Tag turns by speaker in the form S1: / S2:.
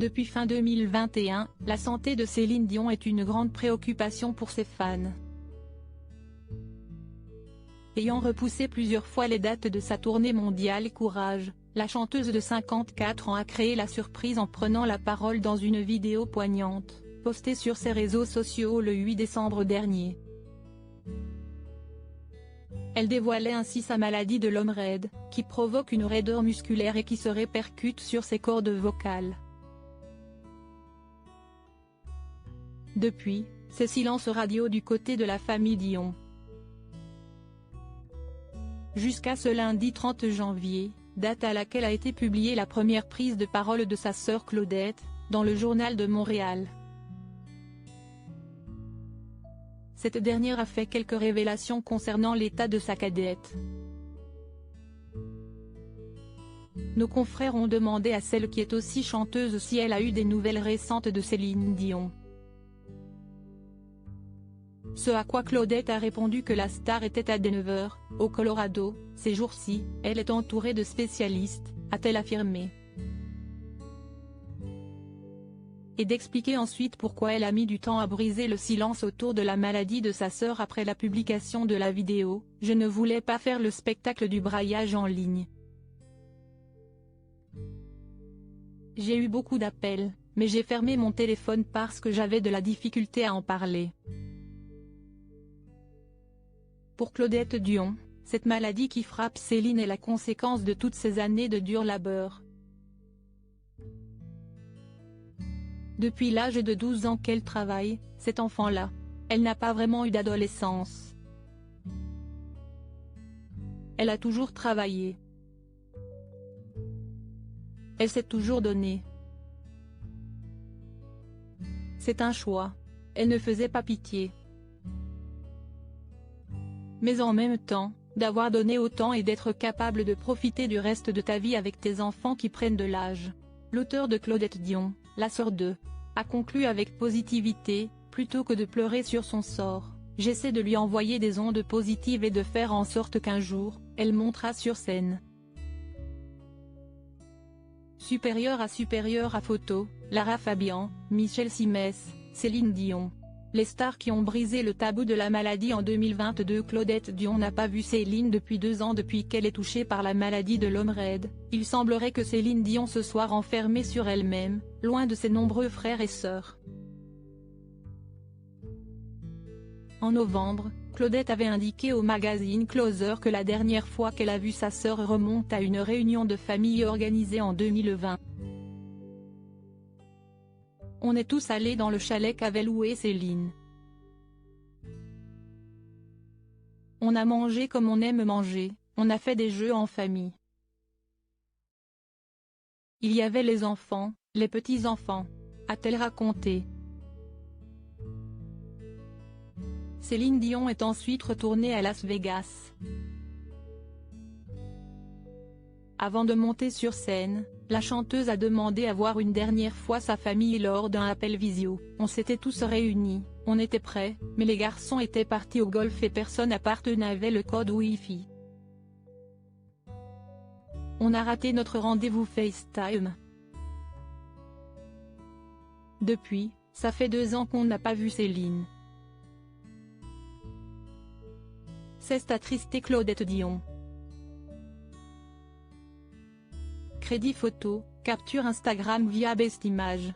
S1: Depuis fin 2021, la santé de Céline Dion est une grande préoccupation pour ses fans. Ayant repoussé plusieurs fois les dates de sa tournée mondiale Courage, la chanteuse de 54 ans a créé la surprise en prenant la parole dans une vidéo poignante, postée sur ses réseaux sociaux le 8 décembre dernier. Elle dévoilait ainsi sa maladie de l'homme raide, qui provoque une raideur musculaire et qui se répercute sur ses cordes vocales. Depuis, c'est silence radio du côté de la famille Dion. Jusqu'à ce lundi 30 janvier, date à laquelle a été publiée la première prise de parole de sa sœur Claudette, dans le Journal de Montréal. Cette dernière a fait quelques révélations concernant l'état de sa cadette. Nos confrères ont demandé à celle qui est aussi chanteuse si elle a eu des nouvelles récentes de Céline Dion. Ce à quoi Claudette a répondu que la star était à Denver, au Colorado, ces jours-ci, elle est entourée de spécialistes, a-t-elle affirmé. Et d'expliquer ensuite pourquoi elle a mis du temps à briser le silence autour de la maladie de sa sœur après la publication de la vidéo. « Je ne voulais pas faire le spectacle du braillage en ligne. J'ai eu beaucoup d'appels, mais j'ai fermé mon téléphone parce que j'avais de la difficulté à en parler. » Pour Claudette Dion, cette maladie qui frappe Céline est la conséquence de toutes ces années de dur labeur. Depuis l'âge de 12 ans qu'elle travaille, cet enfant-là, elle n'a pas vraiment eu d'adolescence. Elle a toujours travaillé. Elle s'est toujours donnée. C'est un choix. Elle ne faisait pas pitié. Mais en même temps, d'avoir donné autant et d'être capable de profiter du reste de ta vie avec tes enfants qui prennent de l'âge. L'auteur de Claudette Dion, la sœur de, a conclu avec positivité, plutôt que de pleurer sur son sort, j'essaie de lui envoyer des ondes positives et de faire en sorte qu'un jour, elle montera sur scène. Supérieure à photo, Lara Fabian, Michel Simès, Céline Dion. Les stars qui ont brisé le tabou de la maladie en 2022. Claudette Dion n'a pas vu Céline depuis 2 ans depuis qu'elle est touchée par la maladie de l'homme raide. Il semblerait que Céline Dion se soit renfermée sur elle-même, loin de ses nombreux frères et sœurs. En novembre, Claudette avait indiqué au magazine Closer que la dernière fois qu'elle a vu sa sœur remonte à une réunion de famille organisée en 2020. On est tous allés dans le chalet qu'avait loué Céline. On a mangé comme on aime manger, on a fait des jeux en famille. Il y avait les enfants, les petits-enfants, a-t-elle raconté. Céline Dion est ensuite retournée à Las Vegas. Avant de monter sur scène, la chanteuse a demandé à voir une dernière fois sa famille lors d'un appel visio. On s'était tous réunis, on était prêts, mais les garçons étaient partis au golf et personne à part eux n'avait le code Wi-Fi. On a raté notre rendez-vous FaceTime. Depuis, ça fait 2 ans qu'on n'a pas vu Céline. C'est attristé Claudette Dion. Crédit photo, capture Instagram via Bestimage.